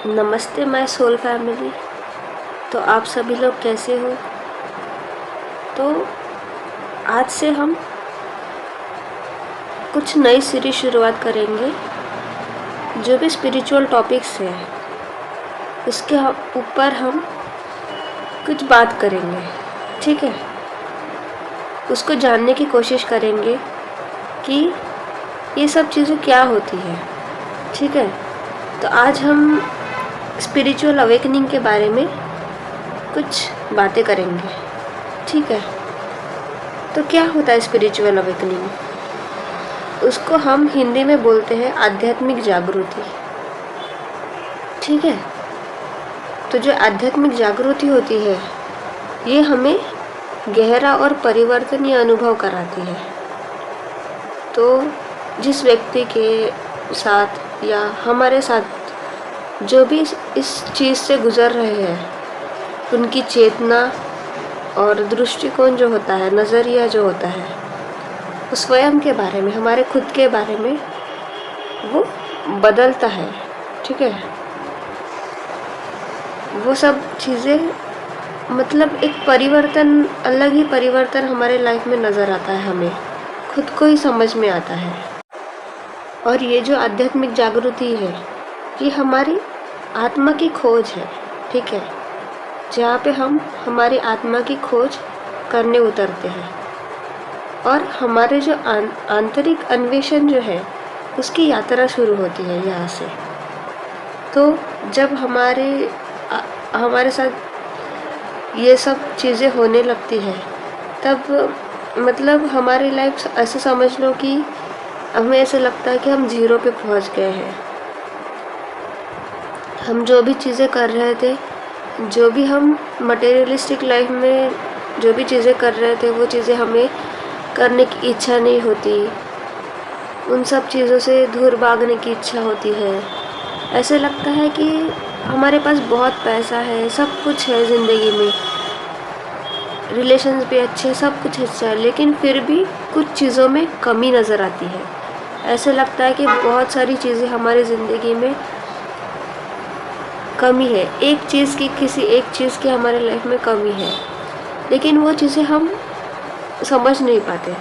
नमस्ते my soul family. तो आप सभी लोग कैसे हो? तो आज से हम कुछ नई सीरीज शुरुआत करेंगे। जो भी स्पिरिचुअल टॉपिक्स है उसके ऊपर हम कुछ बात करेंगे, ठीक है। उसको जानने की कोशिश करेंगे कि ये सब चीज़ें क्या होती है, ठीक है। तो आज हम स्पिरिचुअल अवेकनिंग के बारे में कुछ बातें करेंगे, ठीक है। तो क्या होता है स्पिरिचुअल अवेकनिंग? उसको हम हिंदी में बोलते हैं आध्यात्मिक जागृति, ठीक है। तो जो आध्यात्मिक जागृति होती है ये हमें गहरा और परिवर्तनीय अनुभव कराती है। तो जिस व्यक्ति के साथ या हमारे साथ जो भी इस चीज़ से गुज़र रहे हैं, उनकी चेतना और दृष्टिकोण जो होता है, नज़रिया जो होता है, उस स्वयं के बारे में, हमारे खुद के बारे में वो बदलता है, ठीक है। वो सब चीज़ें मतलब एक परिवर्तन, अलग ही परिवर्तन हमारे लाइफ में नज़र आता है, हमें खुद को ही समझ में आता है। और ये जो आध्यात्मिक जागृति है ये हमारी आत्मा की खोज है, ठीक है। जहाँ पे हम हमारी आत्मा की खोज करने उतरते हैं और हमारे जो आंतरिक अन्वेषण जो है उसकी यात्रा शुरू होती है यहाँ से। तो जब हमारे साथ ये सब चीज़ें होने लगती है तब मतलब हमारी लाइफ ऐसे समझ लो कि हमें ऐसे लगता है कि हम जीरो पे पहुँच गए हैं। हम जो भी चीज़ें कर रहे थे, जो भी हम मटेरियलिस्टिक लाइफ में जो भी चीज़ें कर रहे थे वो चीज़ें हमें करने की इच्छा नहीं होती, उन सब चीज़ों से दूर भागने की इच्छा होती है। ऐसे लगता है कि हमारे पास बहुत पैसा है, सब कुछ है ज़िंदगी में, रिलेशंस भी अच्छे, सब कुछ अच्छा है, लेकिन फिर भी कुछ चीज़ों में कमी नज़र आती है। ऐसे लगता है कि बहुत सारी चीज़ें हमारी ज़िंदगी में कमी है, एक चीज़ की, किसी एक चीज़ की हमारे लाइफ में कमी है, लेकिन वो चीज़ें हम समझ नहीं पाते।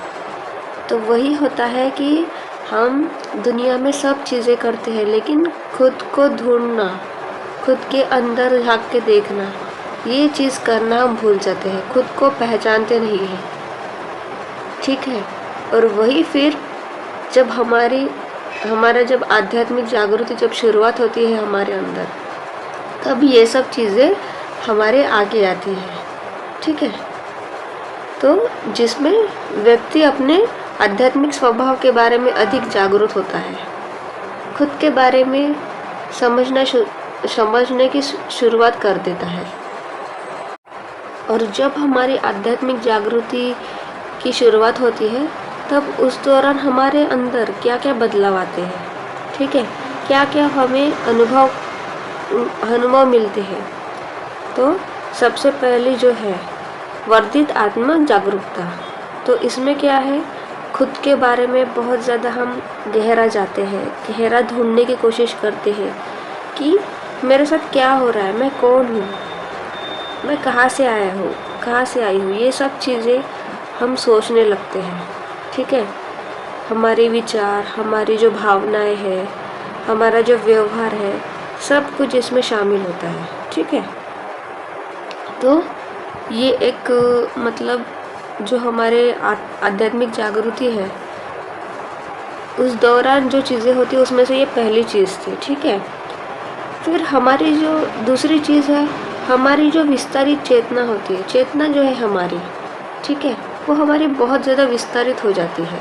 तो वही होता है कि हम दुनिया में सब चीज़ें करते हैं लेकिन खुद को ढूंढना, खुद के अंदर झांक के देखना, ये चीज़ करना हम भूल जाते हैं, खुद को पहचानते नहीं हैं, ठीक है। और वही फिर जब हमारा जब आध्यात्मिक जागृति जब शुरुआत होती है हमारे अंदर, तब ये सब चीज़ें हमारे आगे आती है, ठीक है। तो जिसमें व्यक्ति अपने आध्यात्मिक स्वभाव के बारे में अधिक जागरूक होता है, खुद के बारे में समझने की शुरुआत कर देता है। और जब हमारी आध्यात्मिक जागृति की शुरुआत होती है तब उस दौरान हमारे अंदर क्या क्या बदलाव आते हैं, ठीक है, क्या क्या हमें अनुभव मिलते हैं। तो सबसे पहली जो है वर्धित आत्मा जागरूकता। तो इसमें क्या है, खुद के बारे में बहुत ज़्यादा हम गहरा जाते हैं, गहरा ढूंढने की कोशिश करते हैं कि मेरे साथ क्या हो रहा है, मैं कौन हूँ, मैं कहाँ से आया हूँ, कहाँ से आई हूँ, ये सब चीज़ें हम सोचने लगते हैं, ठीक है। हमारे विचार, हमारी जो भावनाएं हैं, हमारा जो व्यवहार है, सब कुछ इसमें शामिल होता है, ठीक है। तो ये एक मतलब जो हमारे आध्यात्मिक जागृति है उस दौरान जो चीज़ें होती है उसमें से ये पहली चीज़ थी, ठीक है। फिर हमारी जो दूसरी चीज़ है, हमारी जो विस्तारित चेतना होती है, चेतना जो है हमारी, ठीक है, वो हमारी बहुत ज़्यादा विस्तारित हो जाती है।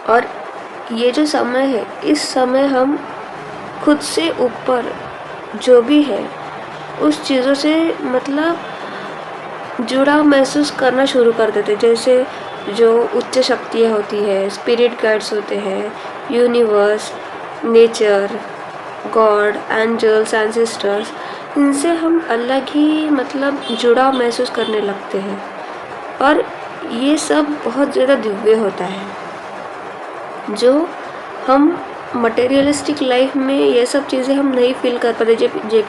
और ये जो समय है, इस समय हम खुद से ऊपर जो भी है उस चीज़ों से मतलब जुड़ाव महसूस करना शुरू कर देते। जैसे जो उच्च शक्तियाँ होती है, स्पिरिट गाइड्स होते हैं, universe, nature, God, angels, ancestors, इनसे हम अलग ही मतलब जुड़ाव महसूस करने लगते हैं। और ये सब बहुत ज़्यादा दिव्य होता है। जो हम मटेरियलिस्टिक लाइफ में ये सब चीज़ें हम नहीं फील कर पाते।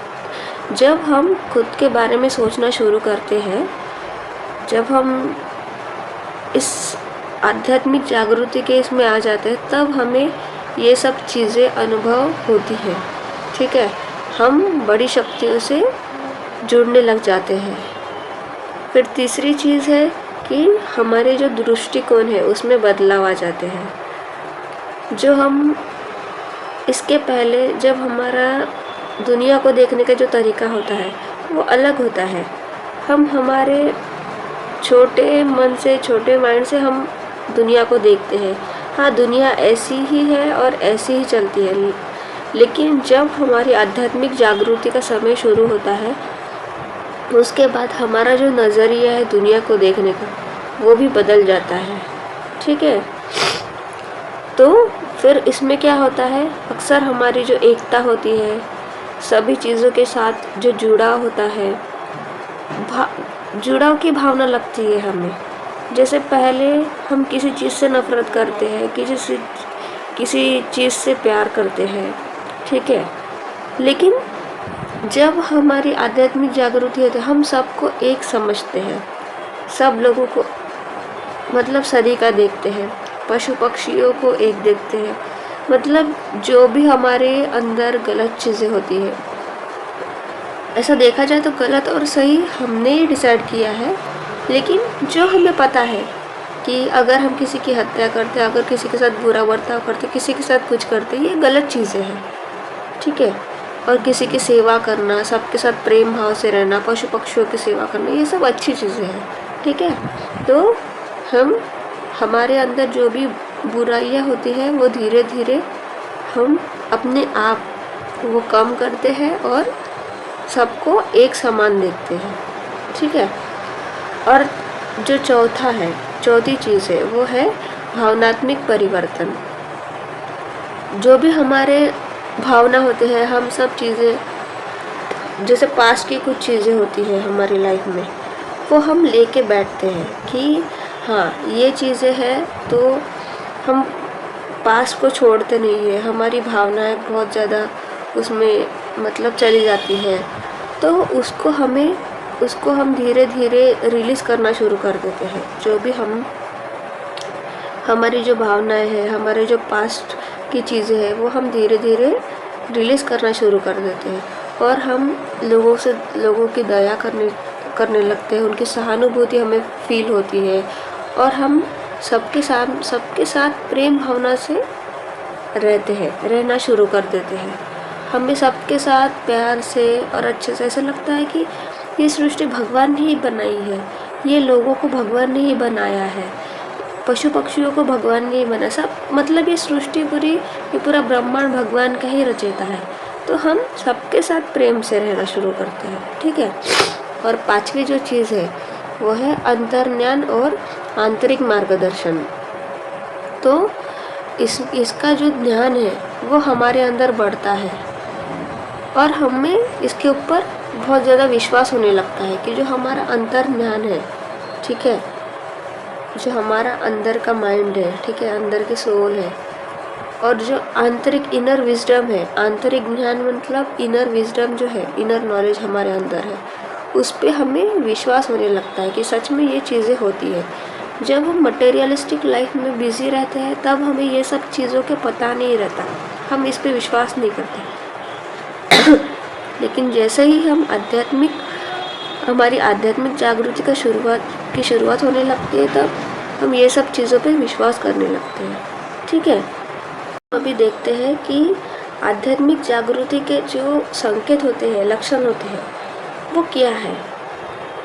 जब हम खुद के बारे में सोचना शुरू करते हैं, जब हम इस आध्यात्मिक जागृति के इसमें आ जाते हैं, तब हमें ये सब चीज़ें अनुभव होती हैं। ठीक है, हम बड़ी शक्तियों से जुड़ने लग जाते हैं। फिर तीसरी चीज़ है कि हमारे जो दृष्टिकोण है उसमें बदलाव आ जाते हैं। जो हम इसके पहले, जब हमारा दुनिया को देखने का जो तरीका होता है वो अलग होता है। हम हमारे छोटे मन से, छोटे माइंड से हम दुनिया को देखते हैं। हाँ, दुनिया ऐसी ही है और ऐसी ही चलती है। लेकिन जब हमारी आध्यात्मिक जागृति का समय शुरू होता है, उसके बाद हमारा जो नज़रिया है दुनिया को देखने का, वो भी बदल जाता है। ठीक है, तो फिर इसमें क्या होता है, अक्सर हमारी जो एकता होती है, सभी चीज़ों के साथ जो जुड़ाव होता है, जुड़ाव की भावना लगती है हमें। जैसे पहले हम किसी चीज़ से नफ़रत करते हैं, किसी चीज़ से प्यार करते हैं। ठीक है, लेकिन जब हमारी आध्यात्मिक जागृति होती है, हम सबको एक समझते हैं, सब लोगों को मतलब सरीका देखते हैं, पशु पक्षियों को एक देखते हैं। मतलब जो भी हमारे अंदर गलत चीज़ें होती है, ऐसा देखा जाए तो गलत और सही हमने ही डिसाइड किया है। लेकिन जो हमें पता है कि अगर हम किसी की हत्या करते, अगर किसी के साथ बुरा बर्ताव करते, किसी के साथ कुछ करते, ये गलत चीज़ें हैं। ठीक है, और किसी की सेवा करना, सबके साथ प्रेम भाव से रहना, पशु पक्षियों की सेवा करना, ये सब अच्छी चीज़ें हैं। ठीक है, तो हमारे अंदर जो भी बुराइयां होती हैं वो धीरे धीरे हम अपने आप वो कम करते हैं और सबको एक समान देखते हैं। ठीक है, और जो चौथी चीज़ है वो है भावनात्मक परिवर्तन। जो भी हमारे भावना होते हैं, हम सब चीज़ें, जैसे पास्ट की कुछ चीज़ें होती हैं हमारी लाइफ में, वो हम लेके बैठते हैं कि हाँ ये चीज़ें हैं, तो हम पास्ट को छोड़ते नहीं है। हमारी भावनाएं बहुत ज़्यादा उसमें मतलब चली जाती हैं, तो उसको हम धीरे धीरे रिलीज़ करना शुरू कर देते हैं। जो भी हमारी जो भावनाएं हैं, हमारे जो पास्ट की चीज़ें हैं, वो हम धीरे धीरे रिलीज़ करना शुरू कर देते हैं। और हम लोगों की दया करने लगते हैं, उनकी सहानुभूति हमें फील होती है, और हम सबके साथ प्रेम भावना से रहना शुरू कर देते हैं। हमें सबके साथ प्यार से और अच्छे से, ऐसा लगता है कि ये सृष्टि भगवान ने ही बनाई है, ये लोगों को भगवान ने ही बनाया है, पशु पक्षियों को भगवान ने ही बनाया, सब मतलब ये सृष्टि ये पूरा ब्रह्मांड भगवान का ही रचयिता है। तो हम सबके साथ प्रेम से रहना शुरू करते हैं। ठीक है, और पांचवी जो चीज़ है वो है अंतर्ज्ञान और आंतरिक मार्गदर्शन। तो इसका जो ज्ञान है वो हमारे अंदर बढ़ता है और हमें इसके ऊपर बहुत ज़्यादा विश्वास होने लगता है कि जो हमारा अंतर्ज्ञान है, ठीक है, जो हमारा अंदर का माइंड है, ठीक है, अंदर की सोल है, और जो आंतरिक इनर विजडम है, आंतरिक ज्ञान मतलब इनर विजडम जो है, इनर नॉलेज हमारे अंदर है, उस पर हमें विश्वास होने लगता है कि सच में ये चीज़ें होती है। जब हम मटेरियलिस्टिक लाइफ में बिजी रहते हैं तब हमें ये सब चीज़ों के पता नहीं रहता, हम इस पे विश्वास नहीं करते। लेकिन जैसे ही हम हमारी आध्यात्मिक जागृति की शुरुआत होने लगती है, तब हम ये सब चीज़ों पे विश्वास करने लगते हैं। ठीक है, अभी देखते हैं कि आध्यात्मिक जागृति के जो संकेत होते हैं, लक्षण होते हैं, वो क्या है।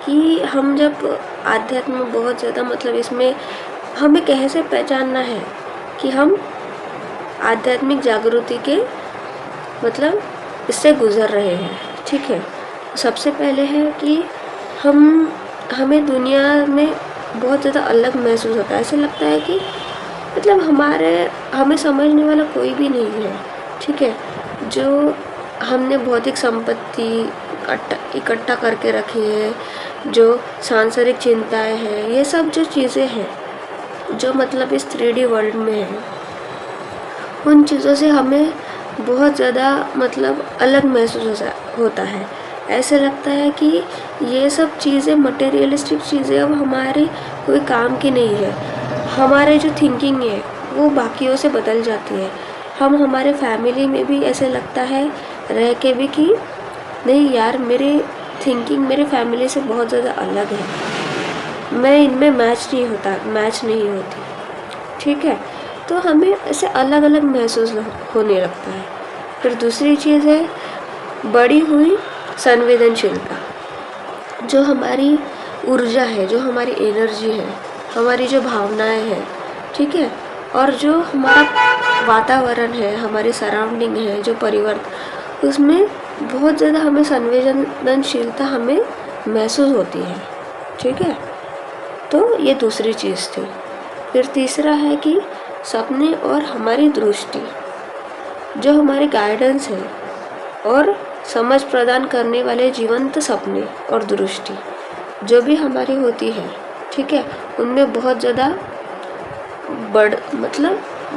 कि हम जब आध्यात्म में बहुत ज़्यादा मतलब इसमें हमें कैसे पहचानना है कि हम आध्यात्मिक जागृति के मतलब इससे गुज़र रहे हैं। ठीक है, सबसे पहले है कि हमें दुनिया में बहुत ज़्यादा अलग महसूस होता है। ऐसे लगता है कि मतलब हमें समझने वाला कोई भी नहीं है। ठीक है, जो हमने भौतिक संपत्ति इकट्ठा करके रखी है, जो सांसारिक चिंताएं हैं, ये सब जो चीज़ें हैं जो मतलब इस 3D वर्ल्ड में है, उन चीज़ों से हमें बहुत ज़्यादा मतलब अलग महसूस होता है। ऐसे लगता है कि ये सब चीज़ें, मटेरियलिस्टिक चीज़ें अब हमारे कोई काम की नहीं है। हमारे जो थिंकिंग है वो बाकियों से बदल जाती है। हम हमारे फैमिली में भी ऐसे लगता है रह के भी कि नहीं यार, मेरी थिंकिंग मेरे फैमिली से बहुत ज़्यादा अलग है, मैं इनमें मैच नहीं होती। ठीक है, तो हमें ऐसे अलग अलग महसूस होने लगता है। फिर दूसरी चीज़ है बढ़ी हुई संवेदनशीलता। जो हमारी ऊर्जा है, जो हमारी एनर्जी है, हमारी जो भावनाएं हैं, ठीक है, और जो हमारा वातावरण है, हमारी सराउंडिंग है, जो परिवर्तन, उसमें बहुत ज़्यादा हमें संवेदनशीलता हमें महसूस होती है। ठीक है, तो ये दूसरी चीज़ थी। फिर तीसरा है कि सपने और हमारी दृष्टि, जो हमारे गाइडेंस है और समझ प्रदान करने वाले जीवंत सपने और दृष्टि जो भी हमारी होती है, ठीक है, उनमें बहुत ज़्यादा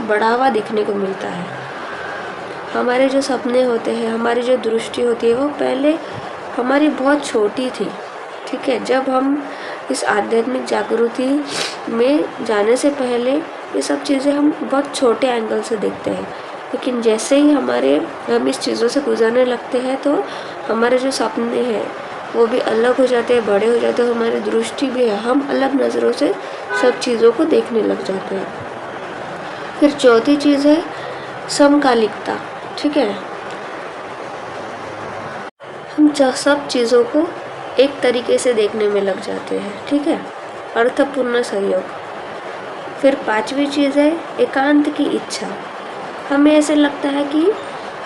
बढ़ावा दिखने को मिलता है। हमारे जो सपने होते हैं, हमारी जो दृष्टि होती है, वो पहले हमारी बहुत छोटी थी। ठीक है, जब हम इस आध्यात्मिक जागृति में जाने से पहले ये सब चीज़ें हम बहुत छोटे एंगल से देखते हैं, लेकिन जैसे ही हम इस चीज़ों से गुजरने लगते हैं तो हमारे जो सपने हैं वो भी अलग हो जाते हैं, बड़े हो जाते हैं, हमारी दृष्टि भी है, हम अलग नज़रों से सब चीज़ों को देखने लग जाते हैं। फिर चौथी चीज़ है समकालिकता। ठीक है, हम सब चीज़ों को एक तरीके से देखने में लग जाते हैं। ठीक है, अर्थपूर्ण सहयोग। फिर पांचवी चीज़ है एकांत की इच्छा। हमें ऐसे लगता है कि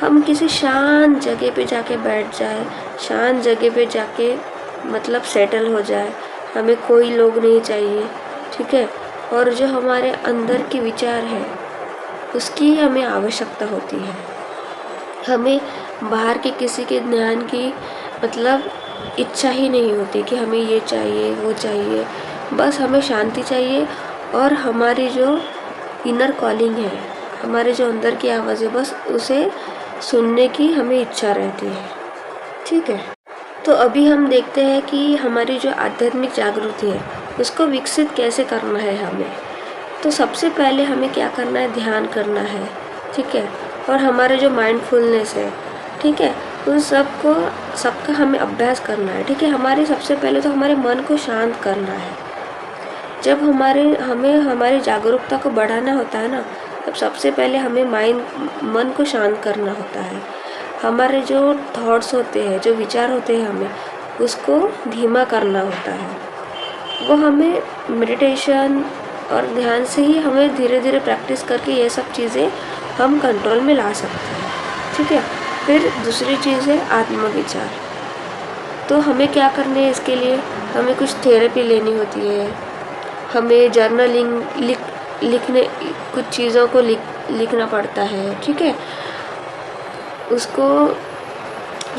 हम किसी शांत जगह पे जाके बैठ जाए, शांत जगह पे जाके मतलब सेटल हो जाए, हमें कोई लोग नहीं चाहिए। ठीक है, और जो हमारे अंदर के विचार है उसकी हमें आवश्यकता होती है। हमें बाहर के किसी के ध्यान की मतलब इच्छा ही नहीं होती कि हमें ये चाहिए वो चाहिए, बस हमें शांति चाहिए और हमारी जो इनर कॉलिंग है, हमारे जो अंदर की आवाज़ है, बस उसे सुनने की हमें इच्छा रहती है। ठीक है, तो अभी हम देखते हैं कि हमारी जो आध्यात्मिक जागृति है उसको विकसित कैसे करना है हमें। तो सबसे पहले हमें क्या करना है, ध्यान करना है। ठीक है, और हमारे जो माइंडफुलनेस है, ठीक है, उन सबका हमें अभ्यास करना है। ठीक है, हमारे सबसे पहले तो हमारे मन को शांत करना है। जब हमें हमारी जागरूकता को बढ़ाना होता है ना, तब सबसे पहले हमें मन को शांत करना होता है। हमारे जो थॉट्स होते हैं, जो विचार होते हैं, हमें उसको धीमा करना होता है। वो हमें मेडिटेशन और ध्यान से ही हमें धीरे धीरे प्रैक्टिस करके ये सब चीज़ें हम कंट्रोल में ला सकते हैं। ठीक है, फिर दूसरी चीज़ है आत्मविचार। तो हमें क्या करना है, इसके लिए हमें कुछ थेरेपी लेनी होती है, हमें जर्नलिंग लिखने कुछ चीज़ों को लिखना पड़ता है। ठीक है, उसको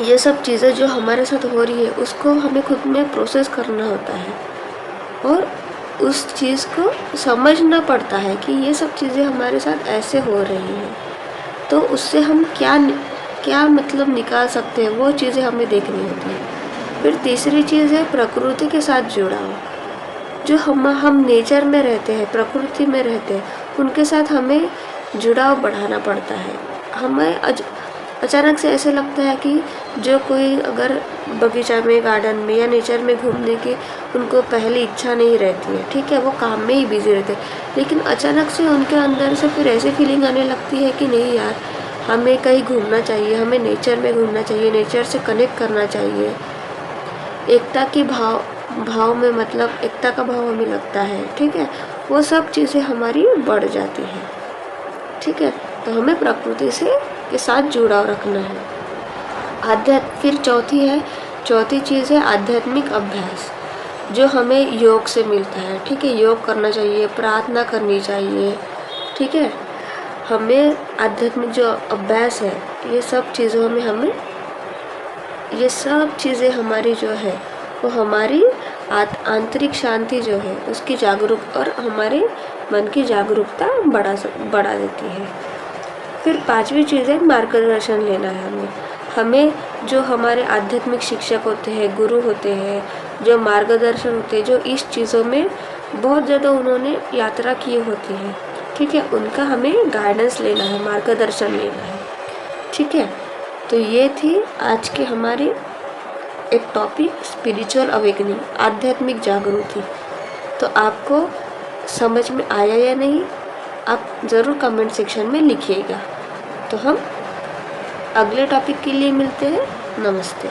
ये सब चीज़ें जो हमारे साथ हो रही है उसको हमें खुद में प्रोसेस करना होता है और उस चीज़ को समझना पड़ता है कि ये सब चीज़ें हमारे साथ ऐसे हो रही हैं, तो उससे हम क्या मतलब निकाल सकते हैं, वो चीज़ें हमें देखनी होती है। फिर तीसरी चीज़ है प्रकृति के साथ जुड़ाव। जो हम नेचर में रहते हैं, प्रकृति में रहते हैं, उनके साथ हमें जुड़ाव बढ़ाना पड़ता है। हमें अचानक से ऐसे लगता है कि जो कोई अगर बगीचा में, गार्डन में या नेचर में घूमने की उनको पहले इच्छा नहीं रहती है, ठीक है, वो काम में ही बिजी रहते हैं, लेकिन अचानक से उनके अंदर से फिर ऐसी फीलिंग आने लगती है कि नहीं यार, हमें कहीं घूमना चाहिए, हमें नेचर में घूमना चाहिए, नेचर से कनेक्ट करना चाहिए। एकता की भाव में मतलब एकता का भाव हमें लगता है। ठीक है, वो सब चीज़ें हमारी बढ़ जाती हैं। ठीक है, तो हमें प्रकृति के साथ जुड़ाव रखना है। फिर चौथी चीज़ है आध्यात्मिक अभ्यास, जो हमें योग से मिलता है। ठीक है, योग करना चाहिए, प्रार्थना करनी चाहिए। ठीक है, हमें आध्यात्मिक जो अभ्यास है, ये सब चीज़ें हमारी जो है वो हमारी आंतरिक शांति जो है उसकी और हमारे मन की जागरूकता बढ़ा देती है। फिर 5वीं चीज़ है मार्गदर्शन लेना है हमें जो हमारे आध्यात्मिक शिक्षक होते हैं, गुरु होते हैं, जो मार्गदर्शन होते हैं, जो इस चीज़ों में बहुत ज़्यादा उन्होंने यात्रा की होती है, ठीक है, उनका हमें गाइडेंस लेना है, मार्गदर्शन लेना है, ठीक है। तो ये थी आज के हमारी एक टॉपिक, स्पिरिचुअल अवेकनिंग, आध्यात्मिक जागृति। तो आपको समझ में आया या नहीं, आप ज़रूर कमेंट सेक्शन में लिखिएगा। तो हम अगले टॉपिक के लिए मिलते हैं। नमस्ते।